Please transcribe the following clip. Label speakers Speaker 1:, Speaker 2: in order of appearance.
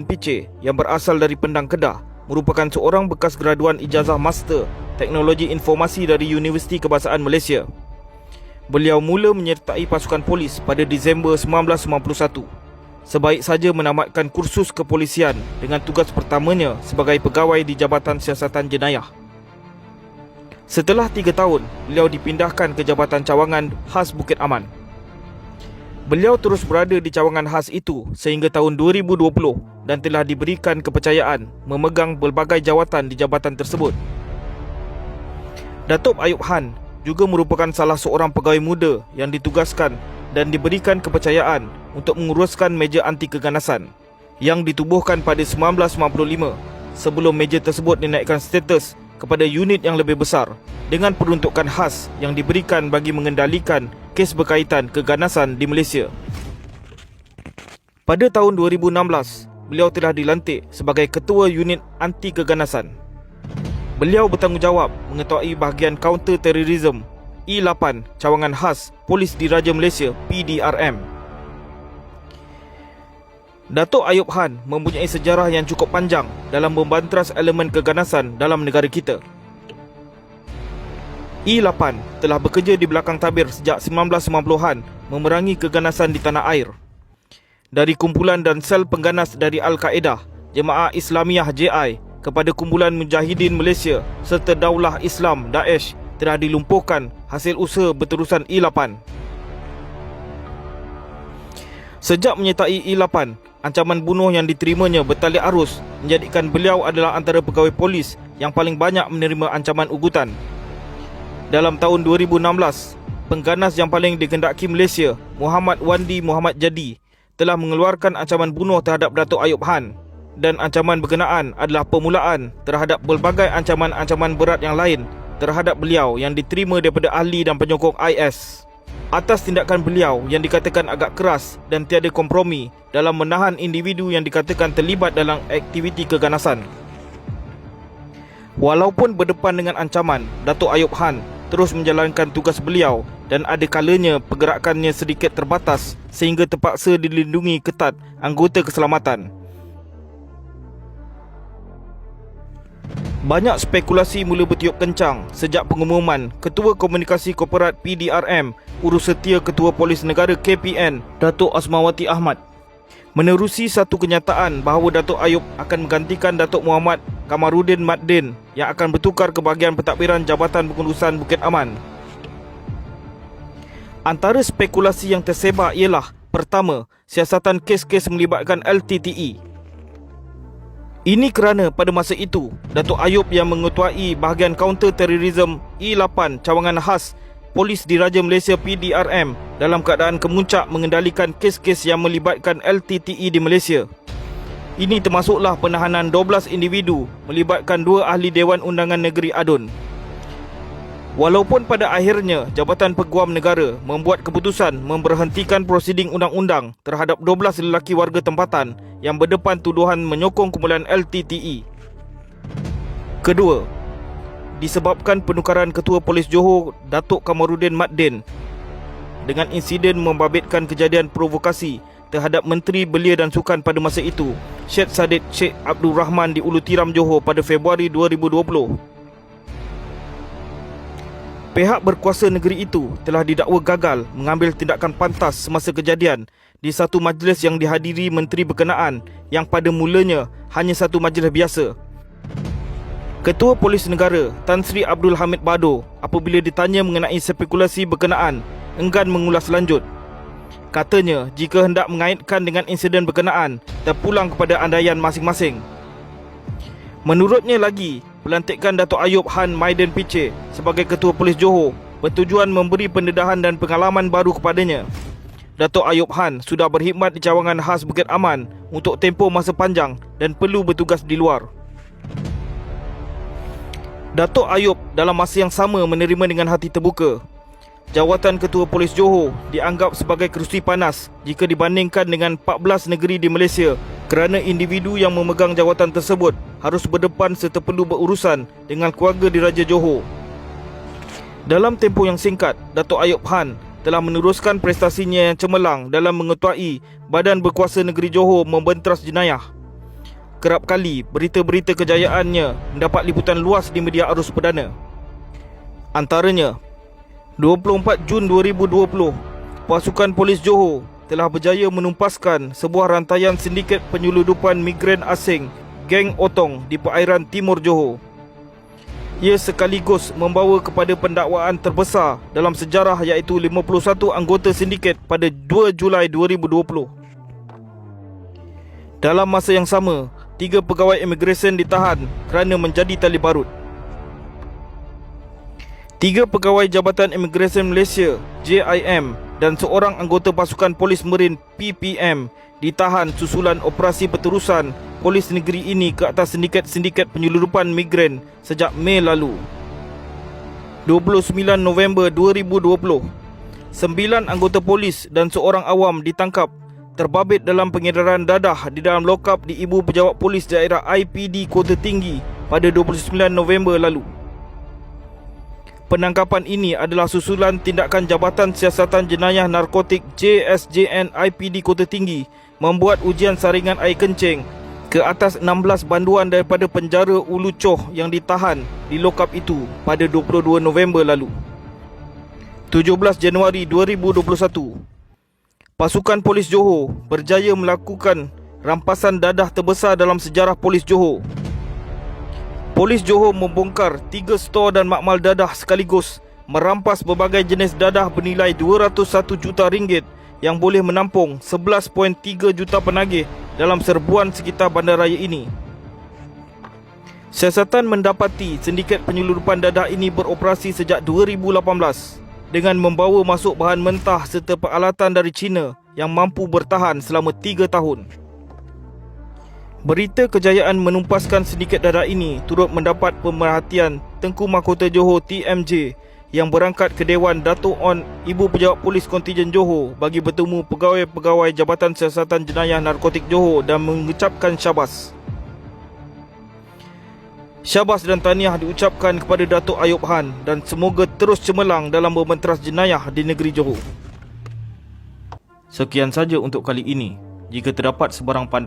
Speaker 1: Piche yang berasal dari Pendang, Kedah merupakan seorang bekas graduan ijazah Master Teknologi Informasi dari Universiti Kebangsaan Malaysia. Beliau mula menyertai pasukan polis pada Disember 1991. Sebaik saja menamatkan kursus kepolisian dengan tugas pertamanya sebagai pegawai di Jabatan Siasatan Jenayah. Setelah 3 tahun, beliau dipindahkan ke Jabatan Cawangan Khas Bukit Aman. Beliau terus berada di cawangan khas itu sehingga tahun 2020 dan telah diberikan kepercayaan memegang pelbagai jawatan di jabatan tersebut. Datuk Ayub Han juga merupakan salah seorang pegawai muda yang ditugaskan dan diberikan kepercayaan untuk menguruskan meja anti keganasan yang ditubuhkan pada 1995 sebelum meja tersebut dinaikkan status kepada unit yang lebih besar dengan peruntukan khas yang diberikan bagi mengendalikan kes berkaitan keganasan di Malaysia. Pada tahun 2016, beliau telah dilantik sebagai Ketua Unit Anti Keganasan. Beliau bertanggungjawab mengetuai bahagian Counter Terrorism E8 Cawangan Khas Polis Diraja Malaysia PDRM. Datuk Ayub Han mempunyai sejarah yang cukup panjang dalam membantras elemen keganasan dalam negara kita. E8 telah bekerja di belakang tabir sejak 1990-an memerangi keganasan di tanah air. Dari kumpulan dan sel pengganas dari Al-Qaeda, Jemaah Islamiyah JI kepada kumpulan Mujahidin Malaysia serta Daulah Islam Daesh telah dilumpuhkan hasil usaha berterusan E8. Sejak menyertai E8, ancaman bunuh yang diterimanya bertali arus menjadikan beliau adalah antara pegawai polis yang paling banyak menerima ancaman ugutan. Dalam tahun 2016, pengganas yang paling dikehendaki Malaysia, Muhammad Wandi Muhammad Jadi, telah mengeluarkan ancaman bunuh terhadap Datuk Ayub Han, dan ancaman berkenaan adalah permulaan terhadap pelbagai ancaman-ancaman berat yang lain terhadap beliau yang diterima daripada ahli dan penyokong IS. Atas tindakan beliau yang dikatakan agak keras dan tiada kompromi dalam menahan individu yang dikatakan terlibat dalam aktiviti keganasan. Walaupun berdepan dengan ancaman, Datuk Ayub Han terus menjalankan tugas beliau dan ada kalanya pergerakannya sedikit terbatas sehingga terpaksa dilindungi ketat anggota keselamatan. Banyak spekulasi mula bertiup kencang sejak pengumuman Ketua Komunikasi Korporat PDRM Urus Setia Ketua Polis Negara KPN Datuk Asmawati Ahmad menerusi satu kenyataan bahawa Datuk Ayub akan menggantikan Datuk Muhammad Kamarudin Maddin yang akan bertukar ke bahagian pentadbiran Jabatan Pengurusan Bukit Aman. Antara spekulasi yang tersebar ialah: pertama, siasatan kes-kes melibatkan LTTE. Ini kerana pada masa itu, Datuk Ayub yang mengetuai bahagian Counter Terrorism E8 Cawangan Khas Polis Diraja Malaysia PDRM dalam keadaan kemuncak mengendalikan kes-kes yang melibatkan LTTE di Malaysia. Ini termasuklah penahanan 12 individu melibatkan 2 ahli Dewan Undangan Negeri Adun. Walaupun pada akhirnya Jabatan Peguam Negara membuat keputusan memberhentikan prosiding undang-undang terhadap 12 lelaki warga tempatan yang berdepan tuduhan menyokong kumpulan LTTE. Kedua, disebabkan penukaran Ketua Polis Johor Datuk Kamarudin Maddin dengan insiden membabitkan kejadian provokasi terhadap Menteri Belia dan Sukan pada masa itu, Syed Saddiq Sheikh Abdul Rahman di Ulu Tiram, Johor pada Februari 2020. Pihak berkuasa negeri itu telah didakwa gagal mengambil tindakan pantas semasa kejadian di satu majlis yang dihadiri menteri berkenaan yang pada mulanya hanya satu majlis biasa. Ketua Polis Negara Tan Sri Abdul Hamid Bado apabila ditanya mengenai spekulasi berkenaan enggan mengulas lanjut. Katanya jika hendak mengaitkan dengan insiden berkenaan terpulang kepada andaian masing-masing. Menurutnya lagi, pelantikan Datuk Ayub Han Maiden Piche sebagai Ketua Polis Johor bertujuan memberi pendedahan dan pengalaman baru kepadanya. Datuk Ayub Han sudah berkhidmat di Cawangan Khas Bukit Aman untuk tempoh masa panjang dan perlu bertugas di luar. Datuk Ayub dalam masa yang sama menerima dengan hati terbuka. Jawatan Ketua Polis Johor dianggap sebagai kerusi panas jika dibandingkan dengan 14 negeri di Malaysia kerana individu yang memegang jawatan tersebut harus berdepan serta perlu berurusan dengan keluarga diraja Johor. Dalam tempoh yang singkat, Datuk Ayub Han telah meneruskan prestasinya yang cemerlang dalam mengetuai Badan Berkuasa Negeri Johor membentras jenayah. kerap kali berita-berita kejayaannya mendapat liputan luas di media arus perdana. Antaranya, 24 Jun 2020, pasukan polis Johor telah berjaya menumpaskan sebuah rantaian sindiket penyeludupan migran asing geng Otong di perairan timur Johor. Ia sekaligus membawa kepada pendakwaan terbesar dalam sejarah iaitu 51 anggota sindiket pada 2 Julai 2020. Dalam masa yang sama, 3 pegawai imigresen ditahan kerana menjadi tali barut. 3 pegawai Jabatan Imigresen Malaysia JIM dan seorang anggota pasukan polis Merin PPM ditahan susulan operasi perterusan polis negeri ini ke atas sindiket-sindiket penyeludupan migran sejak Mei lalu. 29 November 2020, 9 anggota polis dan seorang awam ditangkap terbabit dalam pengedaran dadah di dalam lokap di Ibu Pejabat Polis Daerah IPD Kota Tinggi pada 29 November lalu. Penangkapan ini adalah susulan tindakan Jabatan Siasatan Jenayah Narkotik JSJN IPD Kota Tinggi membuat ujian saringan air kencing ke atas 16 banduan daripada penjara Ulu Choh yang ditahan di lokap itu pada 22 November lalu. 17 Januari 2021, pasukan polis Johor berjaya melakukan rampasan dadah terbesar dalam sejarah polis Johor. Polis Johor membongkar 3 stor dan makmal dadah sekaligus, merampas berbagai jenis dadah bernilai 201 juta ringgit yang boleh menampung 11.3 juta penagih dalam serbuan sekitar bandaraya ini. Siasatan mendapati sindiket penyeludupan dadah ini beroperasi sejak 2018 dengan membawa masuk bahan mentah serta peralatan dari China yang mampu bertahan selama 3 tahun. Berita kejayaan menumpaskan sindiket dadah ini turut mendapat pemerhatian Tengku Mahkota Johor TMJ yang berangkat ke Dewan Dato' On Ibu Pejabat Polis Kontijen Johor bagi bertemu pegawai-pegawai Jabatan Siasatan Jenayah Narkotik Johor dan mengucapkan syabas. Syabas dan tahniah diucapkan kepada Dato' Ayub Han dan semoga terus cemerlang dalam membenteras jenayah di negeri Johor. Sekian saja untuk kali ini. Jika terdapat sebarang pandangan